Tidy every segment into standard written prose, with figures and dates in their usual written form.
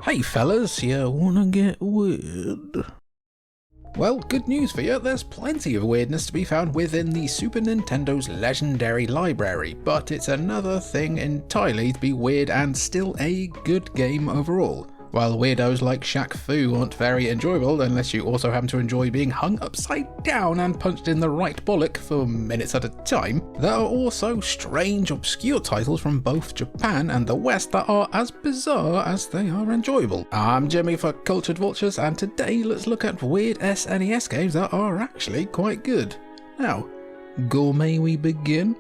Hey fellas, you wanna get weird? Well, good news for you, there's plenty of weirdness to be found within the Super Nintendo's legendary library, but it's another thing entirely to be weird and still a good game overall. While weirdos like Shaq Fu aren't very enjoyable unless you also happen to enjoy being hung upside down and punched in the right bollock for minutes at a time, there are also strange, obscure titles from both Japan and the West that are as bizarre as they are enjoyable. I'm Jimmy for Cultured Vultures, and today let's look at weird SNES games that are actually quite good. Now, gourmet we begin?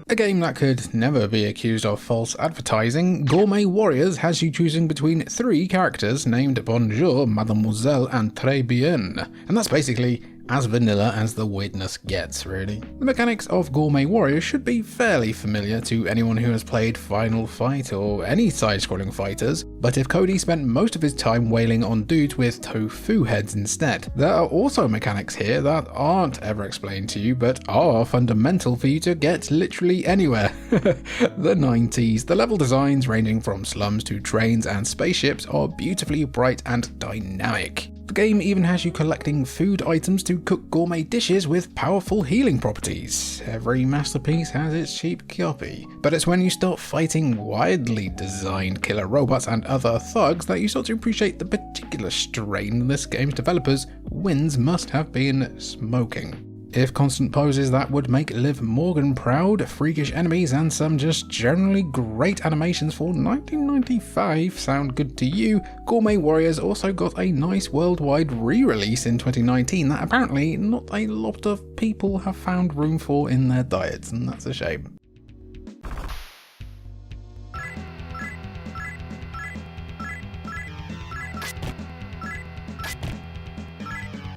A game that could never be accused of false advertising, Gourmet Warriors has you choosing between 3 characters named Bonjour, Mademoiselle and Très Bien, and that's basically as vanilla as the weirdness gets, really. The mechanics of Gourmet Warriors should be fairly familiar to anyone who has played Final Fight or any side-scrolling fighters, but if Cody spent most of his time wailing on dudes with tofu heads instead. There are also mechanics here that aren't ever explained to you, but are fundamental for you to get literally anywhere. The 90s. The level designs, ranging from slums to trains and spaceships, are beautifully bright and dynamic. The game even has you collecting food items to cook gourmet dishes with powerful healing properties. Every masterpiece has its cheap copy, but it's when you start fighting widely designed killer robots and other thugs that you start to appreciate the particular strain this game's developers' wins must have been smoking. If constant poses that would make Liv Morgan proud, freakish enemies, and some just generally great animations for 1995 sound good to you, Gourmet Warriors also got a nice worldwide re-release in 2019 that apparently not a lot of people have found room for in their diets, and that's a shame.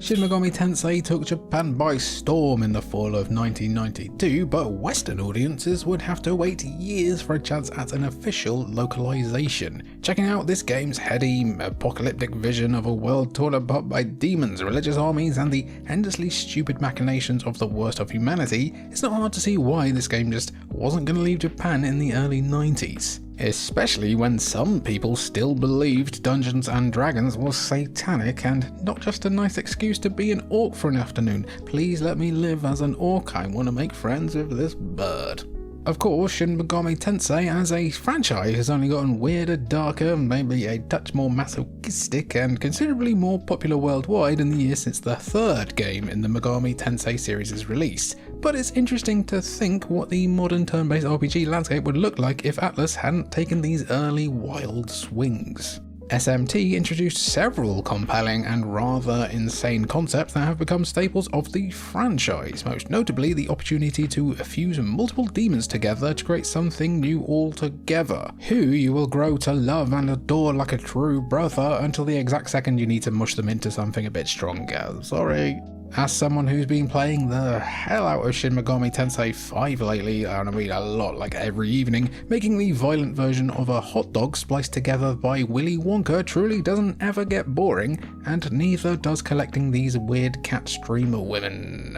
Shin Megami Tensei took Japan by storm in the fall of 1992, but Western audiences would have to wait years for a chance at an official localization. Checking out this game's heady, apocalyptic vision of a world torn apart by demons, religious armies, and the endlessly stupid machinations of the worst of humanity, it's not hard to see why this game just wasn't going to leave Japan in the early 90s. Especially when some people still believed Dungeons and Dragons was satanic and not just a nice excuse to be an orc for an afternoon. Please let me live as an orc, I want to make friends with this bird. Of course, Shin Megami Tensei as a franchise has only gotten weirder, darker, maybe a touch more masochistic, and considerably more popular worldwide in the years since the 3rd game in the Megami Tensei series' release. But it's interesting to think what the modern turn-based RPG landscape would look like if Atlus hadn't taken these early wild swings. SMT introduced several compelling and rather insane concepts that have become staples of the franchise, most notably the opportunity to fuse multiple demons together to create something new altogether, who you will grow to love and adore like a true brother until the exact second you need to mush them into something a bit stronger. Sorry. As someone who's been playing the hell out of Shin Megami Tensei 5 lately, and I mean a lot, like every evening, making the violent version of a hot dog spliced together by Willy Wonka truly doesn't ever get boring, and neither does collecting these weird cat streamer women.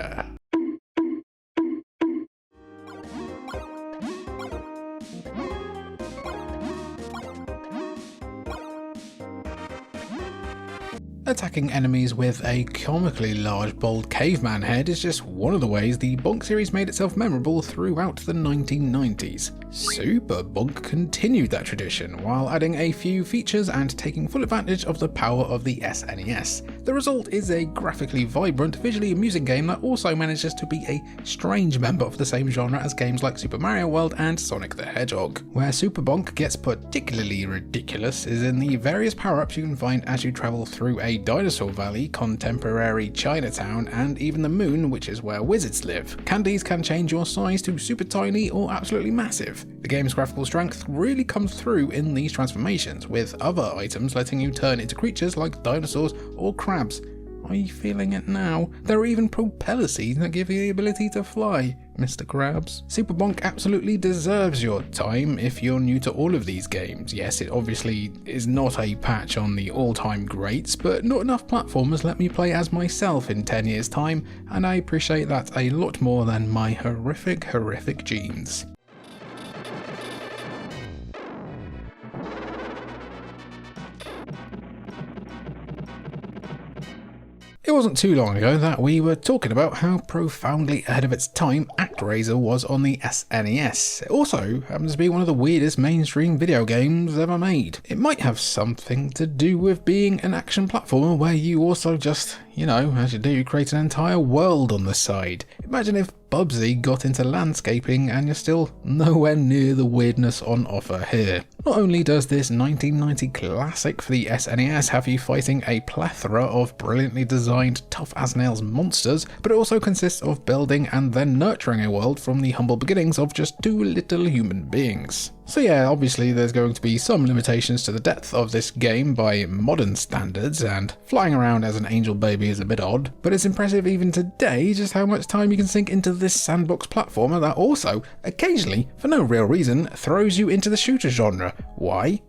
Attacking enemies with a comically large bold caveman head is just one of the ways the Bonk series made itself memorable throughout the 1990s. Super Bonk continued that tradition while adding a few features and taking full advantage of the power of the SNES. The result is a graphically vibrant, visually amusing game that also manages to be a strange member of the same genre as games like Super Mario World and Sonic the Hedgehog. Where Super Bonk gets particularly ridiculous is in the various power-ups you can find as you travel through a dinosaur valley, contemporary Chinatown, and even the moon, which is where wizards live. Candies can change your size to super tiny or absolutely massive. The game's graphical strength really comes through in these transformations, with other items letting you turn into creatures like dinosaurs or crabs. Are you feeling it now? There are even propeller seeds that give you the ability to fly, Mr. Krabs. Super Bonk absolutely deserves your time if you're new to all of these games. Yes, it obviously is not a patch on the all-time greats, but not enough platformers let me play as myself in 10 years' time, and I appreciate that a lot more than my horrific genes. It wasn't too long ago that we were talking about how profoundly ahead of its time ActRaiser was on the SNES. It also happens to be one of the weirdest mainstream video games ever made. It might have something to do with being an action platformer where you also just, you know, as you do, create an entire world on the side. Imagine if Bubsy got into landscaping and you're still nowhere near the weirdness on offer here. Not only does this 1990 classic for the SNES have you fighting a plethora of brilliantly designed tough-as-nails monsters, but it also consists of building and then nurturing a world from the humble beginnings of just two little human beings. So yeah, obviously there's going to be some limitations to the depth of this game by modern standards, and flying around as an angel baby is a bit odd, but it's impressive even today just how much time you can sink into this sandbox platformer that also, occasionally, for no real reason, throws you into the shooter genre. Why?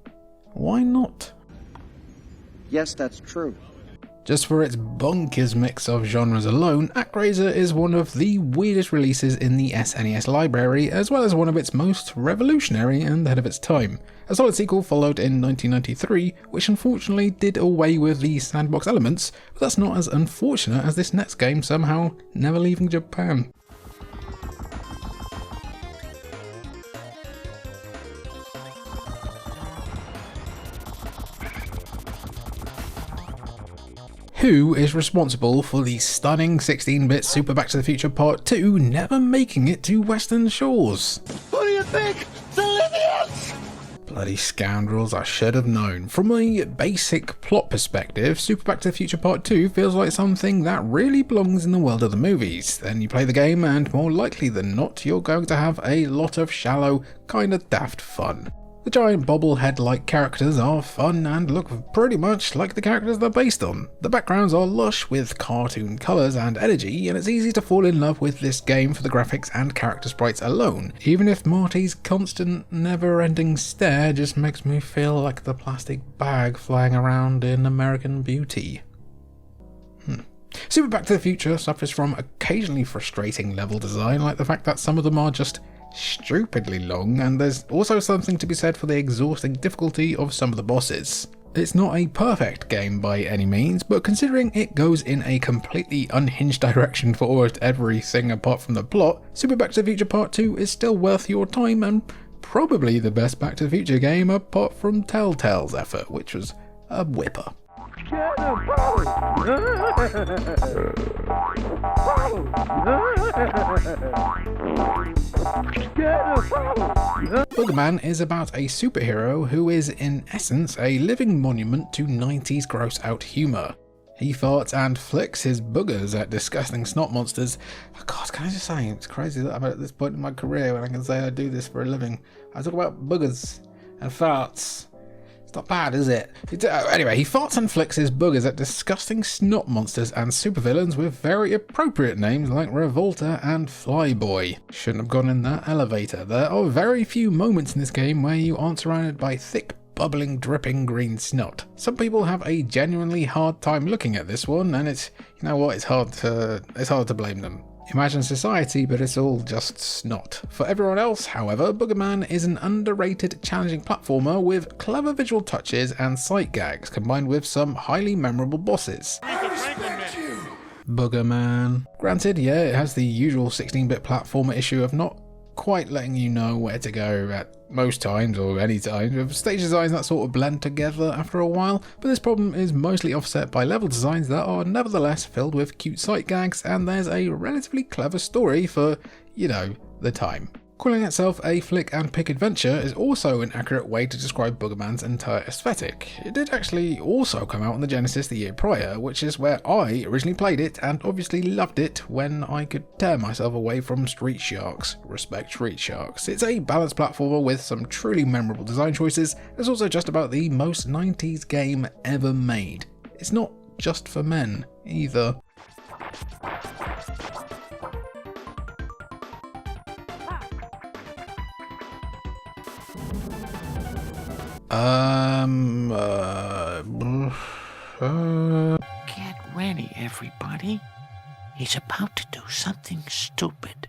Why not? Yes, that's true. Just for its bonkers mix of genres alone, ActRaiser is one of the weirdest releases in the SNES library, as well as one of its most revolutionary and ahead of its time. A solid sequel followed in 1993, which unfortunately did away with the sandbox elements, but that's not as unfortunate as this next game somehow never leaving Japan. Who is responsible for the stunning 16-bit Super Back to the Future Part 2 never making it to Western shores? Who do you think? Bolivians! Bloody scoundrels, I should have known. From a basic plot perspective, Super Back to the Future Part 2 feels like something that really belongs in the world of the movies. Then you play the game and more likely than not, you're going to have a lot of shallow, kinda daft fun. The giant bobblehead-like characters are fun and look pretty much like the characters they're based on. The backgrounds are lush with cartoon colours and energy, and it's easy to fall in love with this game for the graphics and character sprites alone, even if Marty's constant, never-ending stare just makes me feel like the plastic bag flying around in American Beauty. Super Back to the Future suffers from occasionally frustrating level design, like the fact that some of them are just stupidly long, and there's also something to be said for the exhausting difficulty of some of the bosses. It's not a perfect game by any means, but considering it goes in a completely unhinged direction for almost everything apart from the plot, Super Back to the Future Part 2 is still worth your time and probably the best Back to the Future game apart from Telltale's effort, which was a whipper. Buggerman is about a superhero who is in essence a living monument to 90s gross out humour. He farts and flicks his boogers at disgusting snot monsters. Oh God, can I just say, it's crazy that I'm at this point in my career when I can say I do this for a living. I talk about boogers and farts. Not bad, is it? Anyway, he farts and flicks his boogers at disgusting snot monsters and supervillains with very appropriate names like Revolta and Flyboy. Shouldn't have gone in that elevator. There are very few moments in this game where you aren't surrounded by thick, bubbling, dripping green snot. Some people have a genuinely hard time looking at this one, and it's, you know what, it's hard to blame them. Imagine society, but it's all just snot. For everyone else, however, Buggerman is an underrated, challenging platformer with clever visual touches and sight gags, combined with some highly memorable bosses. Buggerman. Granted, yeah, it has the usual 16-bit platformer issue of not quite letting you know where to go at most times or any time, with stage designs that sort of blend together after a while, but this problem is mostly offset by level designs that are nevertheless filled with cute sight gags, and there's a relatively clever story for, you know, the time. Calling itself a flick and pick adventure is also an accurate way to describe Buggerman's entire aesthetic. It did actually also come out on the Genesis the year prior, which is where I originally played it and obviously loved it when I could tear myself away from Street Sharks. Respect Street Sharks. It's a balanced platformer with some truly memorable design choices. It's also just about the most 90s game ever made. It's not just for men, either. Get ready, everybody. He's about to do something stupid.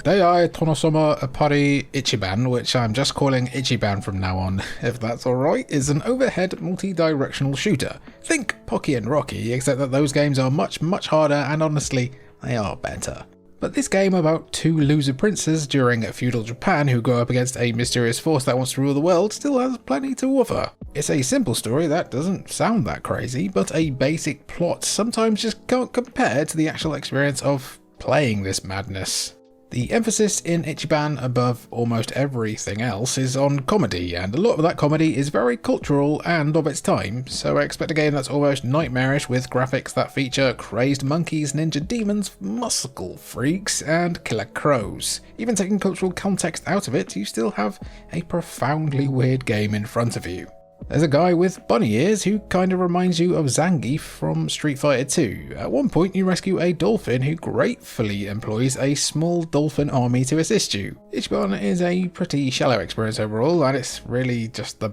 Danii Tonosoma Apari Ichiban, which I'm just calling Ichiban from now on, if that's alright, is an overhead multi-directional shooter. Think Pocky and Rocky, except that those games are much, much harder, and honestly, they are better. But this game about two loser princes during feudal Japan who go up against a mysterious force that wants to rule the world still has plenty to offer. It's a simple story that doesn't sound that crazy, but a basic plot sometimes just can't compare to the actual experience of playing this madness. The emphasis in Ichiban above almost everything else is on comedy, and a lot of that comedy is very cultural and of its time, so I expect a game that's almost nightmarish with graphics that feature crazed monkeys, ninja demons, muscle freaks, and killer crows. Even taking cultural context out of it, you still have a profoundly weird game in front of you. There's a guy with bunny ears who kind of reminds you of Zangief from Street Fighter 2. At one point you rescue a dolphin who gratefully employs a small dolphin army to assist you. Ichiban is a pretty shallow experience overall, and it's really just the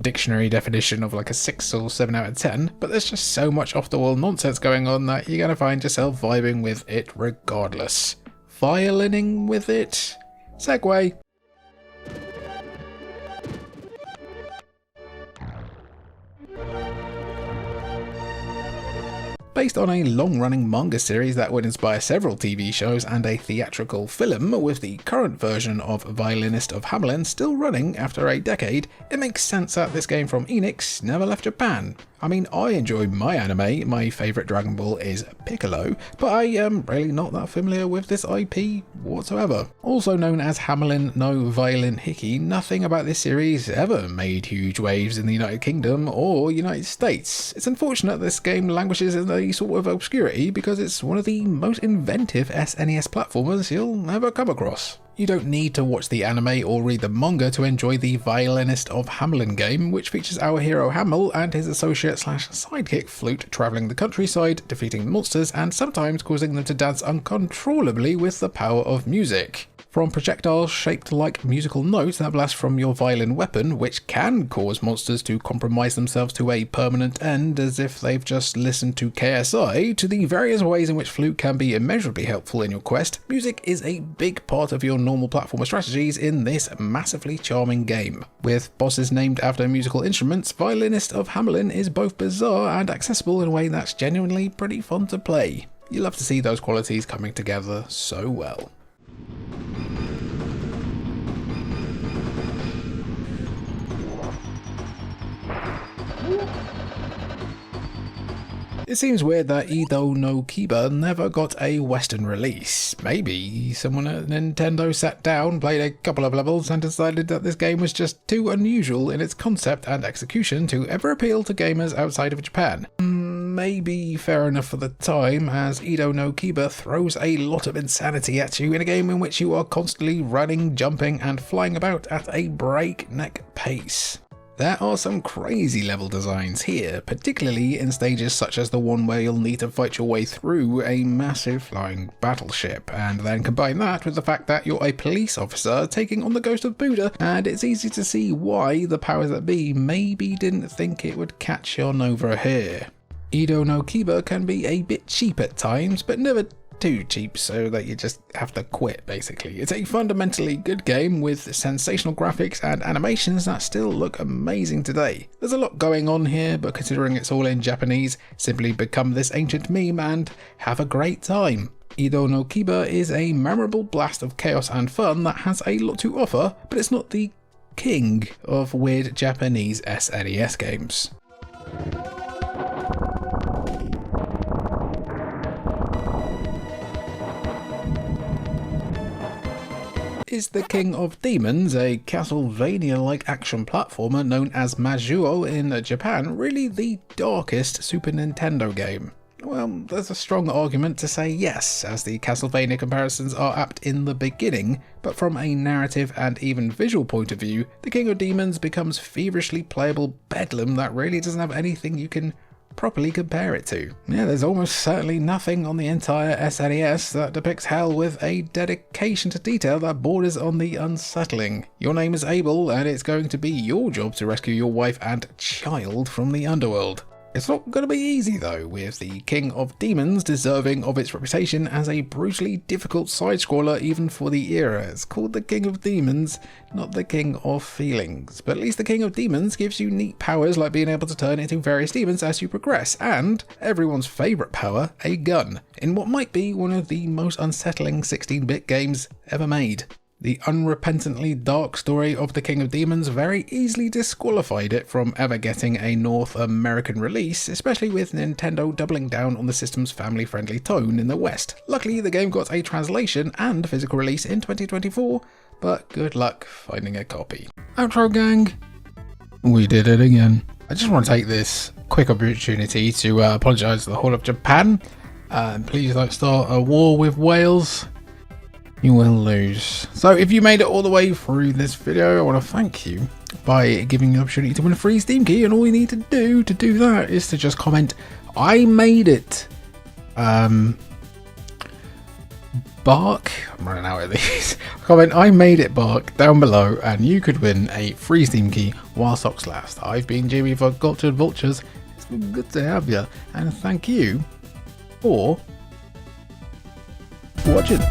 dictionary definition of like a 6 or 7 out of 10, but there's just so much off the wall nonsense going on that you're gonna find yourself vibing with it regardless. Violining with it? Segway. Based on a long-running manga series that would inspire several TV shows and a theatrical film, with the current version of Violinist of Hamelin still running after a decade, it makes sense that this game from Enix never left Japan. I mean, I enjoy my anime, my favourite Dragon Ball is Piccolo, but I am really not that familiar with this IP whatsoever. Also known as Hamelin no Violin Hiki, nothing about this series ever made huge waves in the United Kingdom or United States. It's unfortunate this game languishes in a sort of obscurity because it's one of the most inventive SNES platformers you'll ever come across. You don't need to watch the anime or read the manga to enjoy the Violinist of Hamelin game, which features our hero Hamel and his associate/sidekick Flute travelling the countryside, defeating monsters and sometimes causing them to dance uncontrollably with the power of music. From projectiles shaped like musical notes that blast from your violin weapon, which can cause monsters to compromise themselves to a permanent end as if they've just listened to KSI, to the various ways in which Flute can be immeasurably helpful in your quest, music is a big part of your normal platformer strategies in this massively charming game. With bosses named after musical instruments, Violinist of Hamelin is both bizarre and accessible in a way that's genuinely pretty fun to play. You love to see those qualities coming together so well. It seems weird that Ido no Kiba never got a Western release. Maybe someone at Nintendo sat down, played a couple of levels and decided that this game was just too unusual in its concept and execution to ever appeal to gamers outside of Japan. Maybe fair enough for the time, as Ido no Kiba throws a lot of insanity at you in a game in which you are constantly running, jumping and flying about at a breakneck pace. There are some crazy level designs here, particularly in stages such as the one where you'll need to fight your way through a massive flying battleship, and then combine that with the fact that you're a police officer taking on the ghost of Buddha, and it's easy to see why the powers that be maybe didn't think it would catch on over here. Ido no Kiba can be a bit cheap at times, but never too cheap so that you just have to quit basically. It's a fundamentally good game with sensational graphics and animations that still look amazing today. There's a lot going on here, but considering it's all in Japanese, simply become this ancient meme and have a great time. Ido no Kiba is a memorable blast of chaos and fun that has a lot to offer, but it's not the king of weird Japanese SNES games. Is the King of Demons, a Castlevania-like action platformer known as Majuo in Japan, really the darkest Super Nintendo game? Well, there's a strong argument to say yes, as the Castlevania comparisons are apt in the beginning, but from a narrative and even visual point of view, the King of Demons becomes feverishly playable bedlam that really doesn't have anything you can properly compare it to. Yeah, there's almost certainly nothing on the entire SNES that depicts hell with a dedication to detail that borders on the unsettling. Your name is Abel, and it's going to be your job to rescue your wife and child from the underworld. It's not going to be easy though, with the King of Demons deserving of its reputation as a brutally difficult side-scroller even for the era. It's called the King of Demons, not the King of Feelings. But at least the King of Demons gives you neat powers like being able to turn into various demons as you progress, and everyone's favourite power, a gun, in what might be one of the most unsettling 16-bit games ever made. The unrepentantly dark story of the King of Demons very easily disqualified it from ever getting a North American release, especially with Nintendo doubling down on the system's family-friendly tone in the West. Luckily, the game got a translation and physical release in 2024, but good luck finding a copy. Outro gang, we did it again. I just want to take this quick opportunity to apologise to the whole of Japan. Please don't start a war with Wales. You will lose. So if you made it all the way through this video, I want to thank you by giving you the opportunity to win a free Steam key, and all you need to do that is to just comment, I made it. Bark, I'm running out of these. Comment, I made it, Bark, down below, and you could win a free Steam key while stocks last. I've been Jimmy for Vultures. It's been good to have you, and thank you for watching.